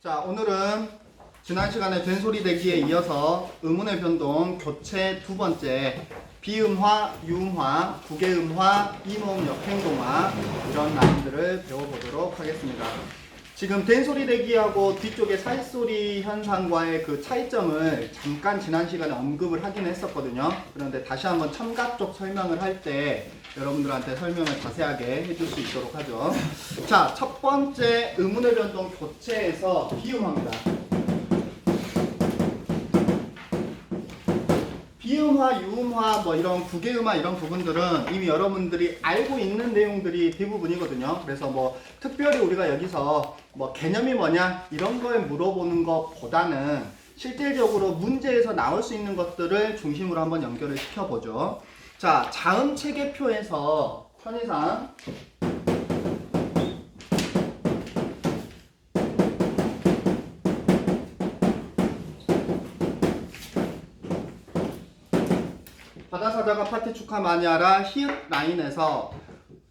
자, 오늘은 지난 시간에 된소리 대기에 이어서 음운의 변동 교체 두 번째 비음화, 유음화, 구개음화, 이모음 역행동화 이런 라인들을 배워보도록 하겠습니다. 지금 된소리 대기하고 뒤쪽의 사이소리 현상과의 그 차이점을 잠깐 지난 시간에 언급을 하긴 했었거든요. 그런데 다시 한번 첨가 쪽 설명을 할 때 여러분들한테 설명을 자세하게 해줄 수 있도록 하죠. 자, 첫 번째 음운의 변동 교체에서 비음화입니다. 비음화, 유음화, 뭐 이런 구개음화 이런 부분들은 이미 여러분들이 알고 있는 내용들이 대부분이거든요. 그래서 뭐 특별히 우리가 여기서 뭐 개념이 뭐냐 이런 걸 물어보는 것보다는 실질적으로 문제에서 나올 수 있는 것들을 중심으로 한번 연결을 시켜보죠. 자, 자음 체계표에서 편의상 바다사자가 파티축하 마니아라 히읗 라인에서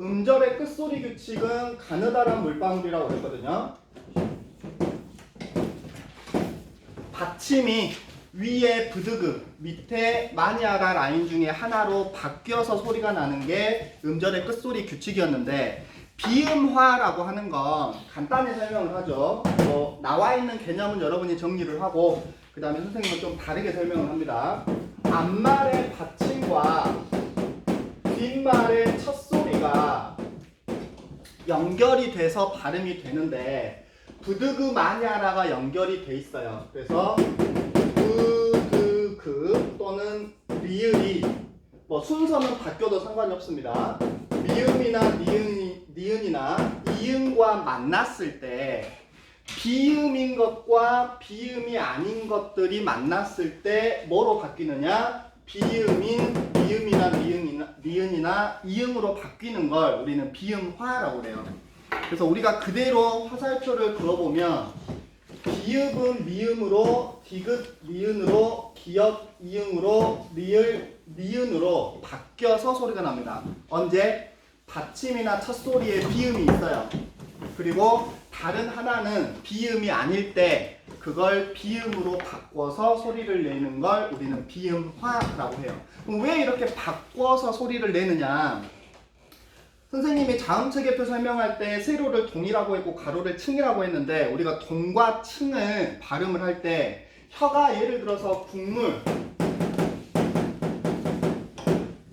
음절의 끝소리 규칙은 가느다란 물방울이라고 그랬거든요. 받침이 위에 브드그, 밑에 마니아라 라인 중에 하나로 바뀌어서 소리가 나는 게 음절의 끝소리 규칙이었는데 비음화라고 하는 건 간단히 설명을 하죠. 뭐 나와 있는 개념은 여러분이 정리를 하고 그 다음에 선생님은 좀 다르게 설명을 합니다. 앞말의 받침과 뒷말의 첫 소리가 연결이 돼서 발음이 되는데 부드그 마냐라가 연결이 돼 있어요. 그래서 부드그 또는 리을이 뭐 순서는 바뀌어도 상관이 없습니다. 미음이나 니은이나 이음과 만났을 때 비음인 것과 비음이 아닌 것들이 만났을 때 뭐로 바뀌느냐? 비음인 미음이나 니은이나 이음으로 바뀌는 걸 우리는 비음화라고 해요. 그래서 우리가 그대로 화살표를 그어보면 비읍은 미음으로, 디귿 니은으로, 기역 이응으로, 리을 니은으로 바뀌어서 소리가 납니다. 언제? 받침이나 첫소리에 비음이 있어요. 그리고 다른 하나는 비음이 아닐 때 그걸 비음으로 바꿔서 소리를 내는 걸 우리는 비음화라고 해요. 그럼 왜 이렇게 바꿔서 소리를 내느냐? 선생님이 자음체계표 설명할 때 세로를 동이라고 했고 가로를 층이라고 했는데 우리가 동과 층을 발음을 할 때 혀가 예를 들어서 국물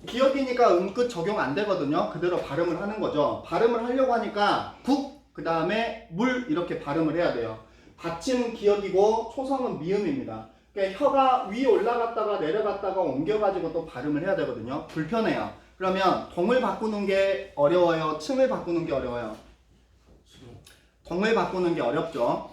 기역이니까 음끝 적용 안 되거든요. 그대로 발음을 하는 거죠. 발음을 하려고 하니까 국 그 다음에 물 이렇게 발음을 해야 돼요. 받침은 기역이고 초성은 미음입니다. 그러니까 혀가 위에 올라갔다가 내려갔다가 옮겨가지고 또 발음을 해야 되거든요. 불편해요. 그러면 동을 바꾸는 게 어려워요? 층을 바꾸는 게 어려워요? 동을 바꾸는 게 어렵죠.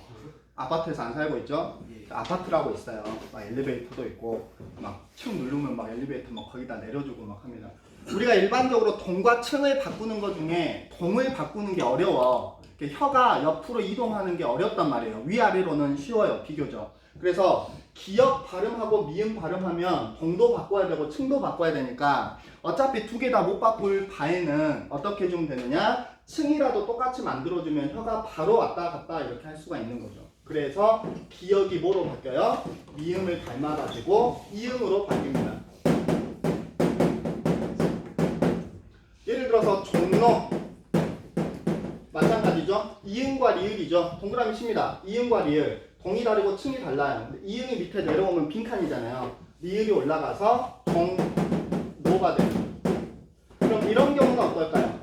아파트에서 안 살고 있죠? 아파트라고 있어요. 막 엘리베이터도 있고 막 층 누르면 막 엘리베이터 막 거기다 내려주고 막 합니다. 우리가 일반적으로 동과 층을 바꾸는 것 중에 동을 바꾸는 게 어려워. 혀가 옆으로 이동하는 게 어렵단 말이에요. 위아래로는 쉬워요. 비교적. 그래서 기역 발음하고 미음 발음하면 동도 바꿔야 되고 층도 바꿔야 되니까 어차피 두 개 다 못 바꿀 바에는 어떻게 해주면 되느냐? 층이라도 똑같이 만들어주면 혀가 바로 왔다 갔다 이렇게 할 수가 있는 거죠. 그래서 기역이 뭐로 바뀌어요? 미음을 닮아가지고 이음으로 바뀝니다. 예를 들어서 종로 마찬가지죠. 이응과 리을이죠. 동그라미 칩니다. 이응과 리을 동이 다르고 층이 달라요. 근데 이응이 밑에 내려오면 빈칸이잖아요. 리을이 올라가서 종로가 돼요. 그럼 이런 경우는 어떨까요?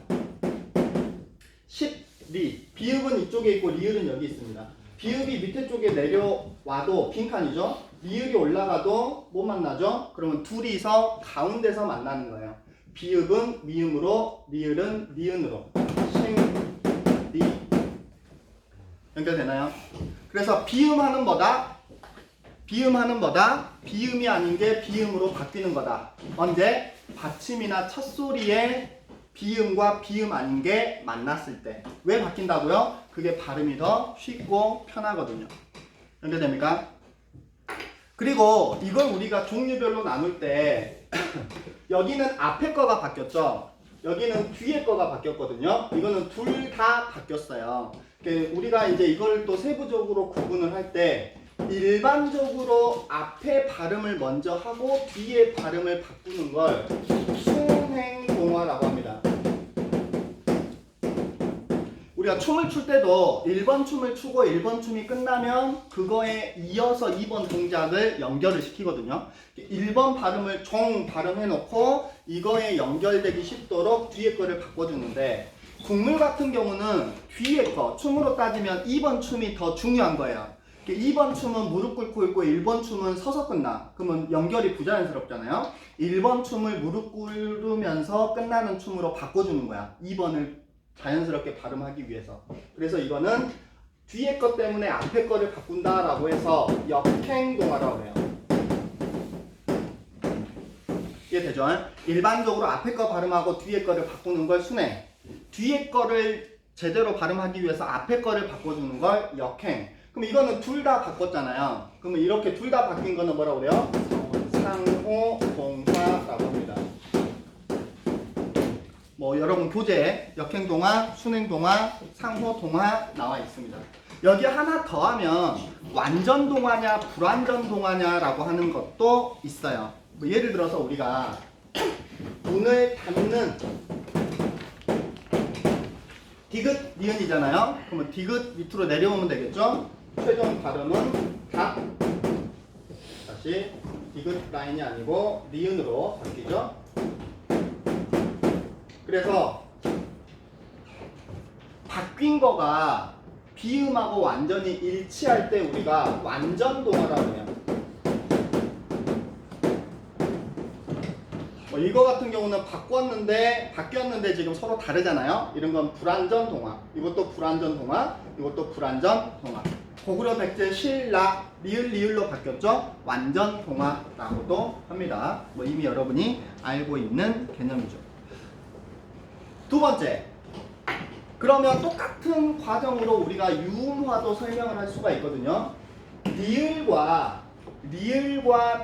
십리 비읍은 이쪽에 있고 리을은 여기 있습니다. 비읍이 밑에 쪽에 내려와도 빈칸이죠. 리을이 올라가도 못 만나죠. 그러면 둘이서 가운데서 만나는 거예요. 비읍은 미음으로 리을은 니은으로 리 연결되나요? 그래서 비음하는 뭐다? 비음하는 뭐다? 비음이 아닌 게 비음으로 바뀌는 거다. 언제? 받침이나 첫소리에 비음과 비음 아닌 게 만났을 때. 왜 바뀐다고요? 그게 발음이 더 쉽고 편하거든요. 연결됩니까? 그리고 이걸 우리가 종류별로 나눌 때 여기는 앞에 거가 바뀌었죠? 여기는 뒤에 거가 바뀌었거든요. 이거는 둘 다 바뀌었어요. 우리가 이제 이걸 또 세부적으로 구분을 할 때 일반적으로 앞에 발음을 먼저 하고 뒤에 발음을 바꾸는 걸 순행동화라고 합니다. 우리가 춤을 출 때도 1번 춤을 추고 1번 춤이 끝나면 그거에 이어서 2번 동작을 연결을 시키거든요. 1번 발음을 종 발음해 놓고 이거에 연결되기 쉽도록 뒤에 거를 바꿔주는데 국물 같은 경우는 뒤에 거, 춤으로 따지면 2번 춤이 더 중요한 거예요. 2번 춤은 무릎 꿇고 있고 1번 춤은 서서 끝나. 그러면 연결이 부자연스럽잖아요. 1번 춤을 무릎 꿇으면서 끝나는 춤으로 바꿔주는 거야. 2번을 자연스럽게 발음하기 위해서. 그래서 이거는 뒤에 것 때문에 앞에 거를 바꾼다라고 해서 역행동화라고 해요. 이해되죠? 일반적으로 앞에 거 발음하고 뒤에 거를 바꾸는 걸 순행. 뒤에 거를 제대로 발음하기 위해서 앞에 거를 바꿔주는 걸 역행. 그럼 이거는 둘 다 바꿨잖아요. 그러면 이렇게 둘 다 바뀐 거는 뭐라고 그래요? 상호동화라고 합니다. 뭐 여러분 교재에 역행동화, 순행동화, 상호동화 나와 있습니다. 여기 하나 더 하면 완전동화냐 불완전동화냐라고 하는 것도 있어요. 뭐 예를 들어서 우리가 문을 닫는 디귿, 니은이잖아요. 그러면 디귿 밑으로 내려오면 되겠죠? 최종 발음은 닫. 다시 디귿 라인이 아니고 니은으로 바뀌죠? 그래서 바뀐 거가 비음하고 완전히 일치할 때 우리가 완전동화라고 해요. 이거 같은 경우는 바뀌었는데 지금 서로 다르잖아요. 이런 건 불완전동화. 이것도 불완전동화. 이것도 불완전동화. 고구려 백제 신라 리을로 바뀌었죠. 완전동화라고도 합니다. 뭐 이미 여러분이 알고 있는 개념이죠. 두 번째, 그러면 똑같은 과정으로 우리가 유음화도 설명을 할 수가 있거든요. 리을과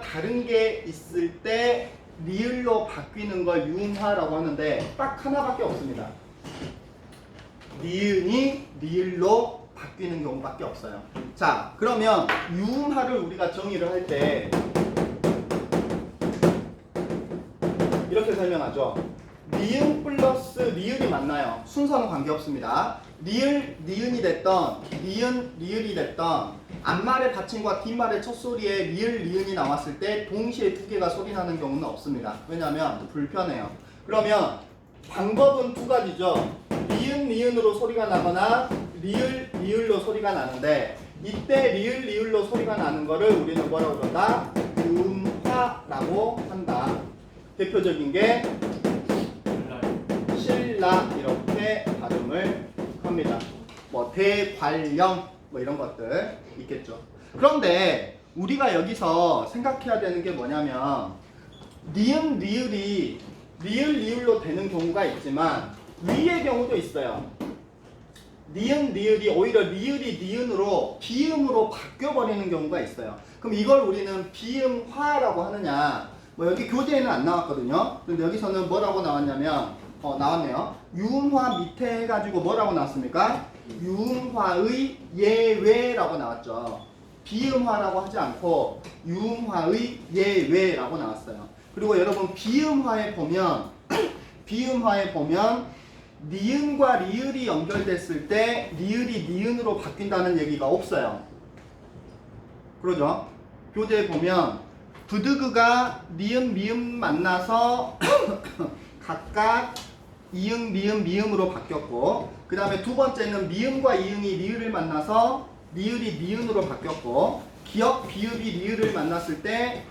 다른 게 있을 때 리을로 바뀌는 걸 유음화라고 하는데 딱 하나밖에 없습니다. 니은이 리을로 바뀌는 경우밖에 없어요. 자, 그러면 유음화를 우리가 정의를 할 때 이렇게 설명하죠. 니은 플러스 리을이 만나요. 순서는 관계없습니다. 리을, 니은이 됐던 니은, 리을이 됐던 앞말의 받침과 뒷말의 첫 소리에 리을, 니은이 나왔을 때 동시에 두 개가 소리 나는 경우는 없습니다. 왜냐하면 불편해요. 그러면 방법은 두 가지죠. 니은, 니은으로 소리가 나거나 리을, 리을로 소리가 나는데 이때 리을, 리을로 소리가 나는 거를 우리는 뭐라고 그런다? 음화라고 한다. 대표적인 게 신라 이렇게 발음을 합니다. 뭐 대관령 뭐 이런 것들 있겠죠. 그런데 우리가 여기서 생각해야 되는 게 뭐냐면 니은, 리을이 리을, 리을로 되는 경우가 있지만 위의 경우도 있어요. 니은, 리을이 오히려 리을이 니은으로 비음으로 바뀌어버리는 경우가 있어요. 그럼 이걸 우리는 비음화라고 하느냐? 뭐 여기 교재에는 안 나왔거든요. 근데 여기서는 뭐라고 나왔냐면 나왔네요. 유음화 밑에 해가지고 뭐라고 나왔습니까? 유음화의 예외라고 나왔죠. 비음화라고 하지 않고 유음화의 예외라고 나왔어요. 그리고 여러분 비음화에 보면 니은과 리을이 연결됐을 때 리을이 니은으로 바뀐다는 얘기가 없어요. 그러죠? 교재에 보면 부드그가 니은, 미음 만나서 각각 이응, 미음, 미음으로 바뀌었고 그 다음에 두 번째는 미음과 이응이 리을을 만나서 리을이 니은으로 바뀌었고 기역, 비읍이 리을을 만났을 때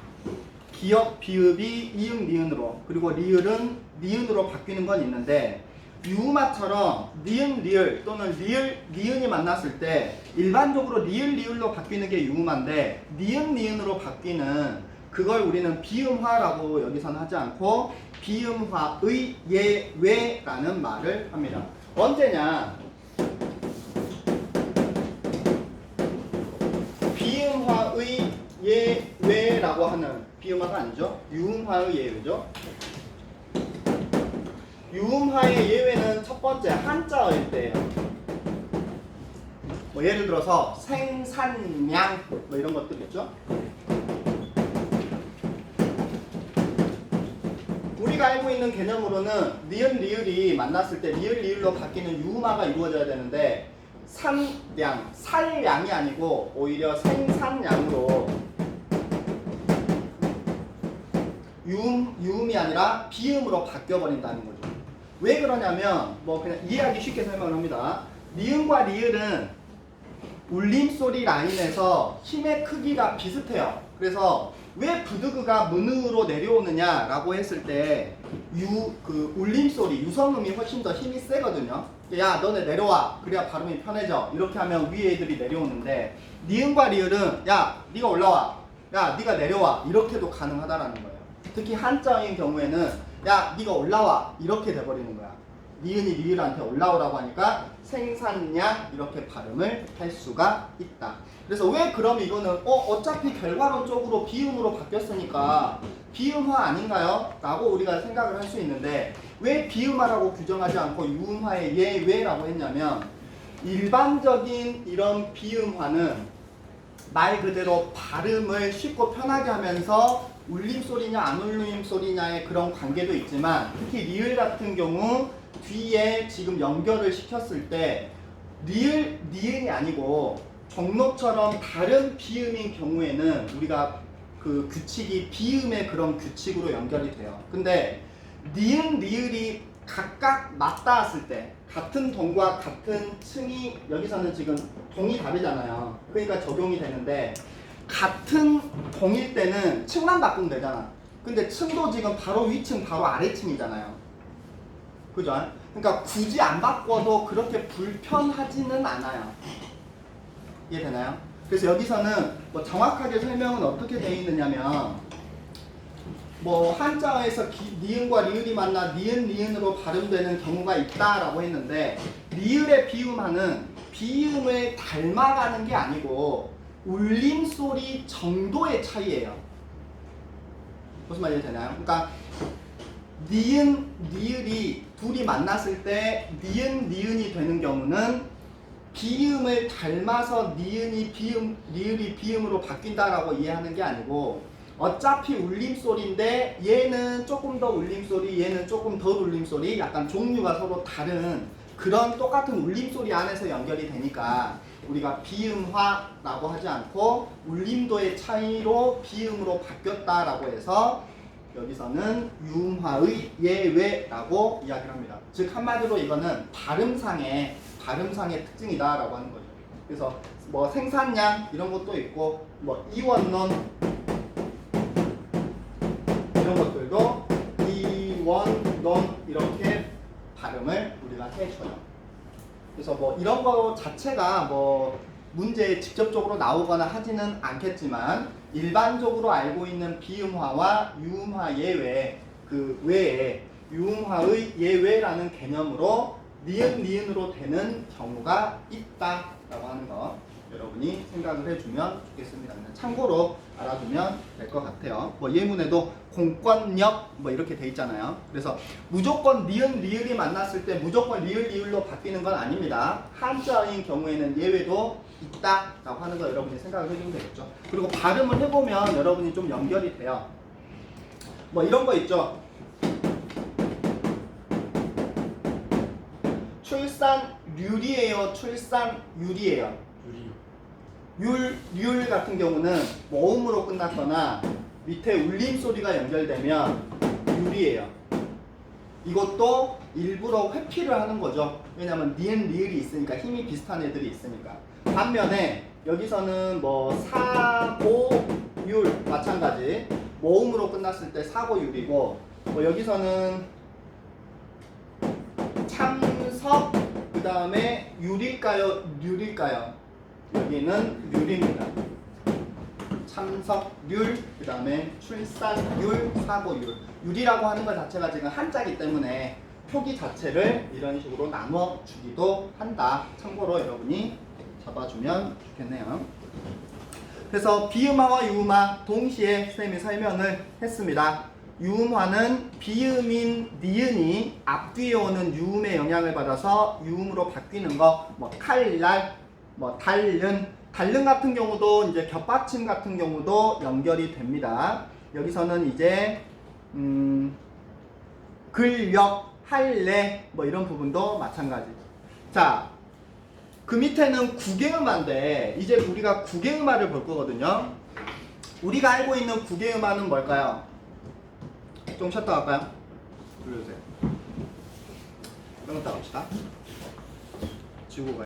기역, 비읍이 이응, 니은으로 그리고 리을은 니은으로 바뀌는 건 있는데 유음화처럼 니은, 리을 또는 리을, 니은이 만났을 때 일반적으로 리을, 리을로 바뀌는 게 유음화인데 니은, 니은으로 바뀌는 그걸 우리는 비음화라고 여기서는 하지 않고 비음화의 예외라는 말을 합니다. 언제냐? 비음화의 예외라고 하는 비음화가 아니죠. 유음화의 예외죠. 유음화의 예외는 첫 번째 한자어일 때예요. 뭐 예를 들어서 생산량 뭐 이런 것들 있죠. 우리가 알고 있는 개념으로는 니은 리을이 만났을 때 리을 리을로 바뀌는 유음화가 이루어져야 되는데 산량, 살량이 아니고 오히려 생산량으로 유음이 아니라 비음으로 바뀌어버린다는 거죠. 왜 그러냐면 뭐 그냥 이해하기 쉽게 설명을 합니다. 니은과 리을은 울림소리 라인에서 힘의 크기가 비슷해요. 그래서 왜 부드그가 문으로 내려오느냐라고 했을 때 그 울림소리, 유성음이 훨씬 더 힘이 세거든요. 야 너네 내려와 그래야 발음이 편해져. 이렇게 하면 위에 애들이 내려오는데 니은과 리을은 야 네가 올라와, 야 네가 내려와 이렇게도 가능하다라는 거예요. 특히 한자어인 경우에는 야 네가 올라와 이렇게 돼버리는 거야. 니은이 리을한테 올라오라고 하니까 생산량 이렇게 발음을 할 수가 있다. 그래서 왜 그럼 이거는 어차피 결과론적으로 비음으로 바뀌었으니까 비음화 아닌가요? 라고 우리가 생각을 할 수 있는데 왜 비음화라고 규정하지 않고 유음화의 예외라고 했냐면 일반적인 이런 비음화는 말 그대로 발음을 쉽고 편하게 하면서 울림소리냐 안 울림소리냐의 그런 관계도 있지만 특히 리을 같은 경우 뒤에 지금 연결을 시켰을 때 리을, 니은이 아니고 종로처럼 다른 비음인 경우에는 우리가 그 규칙이 비음의 그런 규칙으로 연결이 돼요. 근데 니은, 리을이 각각 맞닿았을 때 같은 동과 같은 층이 여기서는 지금 동이 다르잖아요. 그러니까 적용이 되는데 같은 동일 때는 층만 바꾸면 되잖아. 근데 층도 지금 바로 위층, 바로 아래층이잖아요. 그죠? 그러니까 굳이 안 바꿔도 그렇게 불편하지는 않아요. 이해되나요? 그래서 여기서는 뭐 정확하게 설명은 어떻게 되어 있느냐면 뭐 한자어에서 니은과 리을이 만나 니은, 리은으로 발음되는 경우가 있다라고 했는데 리을의 비음화는 비음을 닮아가는 게 아니고 울림소리 정도의 차이예요. 무슨 말이 되나요? 그러니까 니은, 리을이 둘이 만났을 때 니은, 니은이 되는 경우는 비음을 닮아서 니은이 비음, 리을이 비음으로 바뀐다라고 이해하는 게 아니고 어차피 울림소리인데 얘는 조금 더 울림소리, 얘는 조금 덜 울림소리, 약간 종류가 서로 다른 그런 똑같은 울림소리 안에서 연결이 되니까 우리가 비음화라고 하지 않고 울림도의 차이로 비음으로 바뀌었다라고 해서 여기서는 유음화의 예외라고 이야기를 합니다. 즉 한마디로 이거는 발음상의 특징이다라고 하는 거죠. 그래서 뭐 생산량 이런 것도 있고 뭐 이원론 이런 것들도 이원론 이렇게 발음을 우리가 해줘요. 그래서 뭐 이런 거 자체가 뭐 문제에 직접적으로 나오거나 하지는 않겠지만 일반적으로 알고 있는 비음화와 유음화 예외 그 외에 유음화의 예외라는 개념으로 니은 니은으로 되는 경우가 있다라고 하는 거 여러분이 생각을 해주면 좋겠습니다. 참고로 알아두면 될 것 같아요. 뭐 예문에도 공권력 뭐 이렇게 돼 있잖아요. 그래서 무조건 니은 리을이 만났을 때 무조건 리을 리을로 바뀌는 건 아닙니다. 한자어인 경우에는 예외도 있다라고 하는 거 여러분이 생각을 해주면 되겠죠. 그리고 발음을 해보면 여러분이 좀 연결이 돼요. 뭐 이런 거 있죠. 출산률이에요, 출산율이에요. 률 같은 경우는 모음으로 끝났거나 밑에 울림소리가 연결되면 율이에요. 이것도 일부러 회피를 하는 거죠. 왜냐면 니은 리을이 있으니까 힘이 비슷한 애들이 있으니까. 반면에 여기서는 뭐 사고율 마찬가지 모음으로 끝났을 때 사고율이고 뭐 여기서는 참석 그 다음에 율일까요? 률일까요? 여기는 률입니다. 참석률, 그 다음에 출산율, 사고율. 율이라고 하는 것 자체가 지금 한자기 때문에 표기 자체를 이런 식으로 나눠주기도 한다. 참고로 여러분이 잡아주면 좋겠네요. 그래서 비음화와 유음화 동시에 선생님이 설명을 했습니다. 유음화는 비음인 니은이 앞뒤에 오는 유음의 영향을 받아서 유음으로 바뀌는 거, 뭐 칼날, 뭐 달른 같은 경우도 이제 겹받침 같은 경우도 연결이 됩니다. 여기서는 이제 근력, 할래 뭐 이런 부분도 마찬가지. 자, 그 밑에는 국외음화인데 이제 우리가 국외음화를 볼 거거든요. 우리가 알고 있는 국외음화는 뭘까요? 좀 쉬었다 갈까요? 불러주세요. 끊었다 갑시다. 지우고 가요.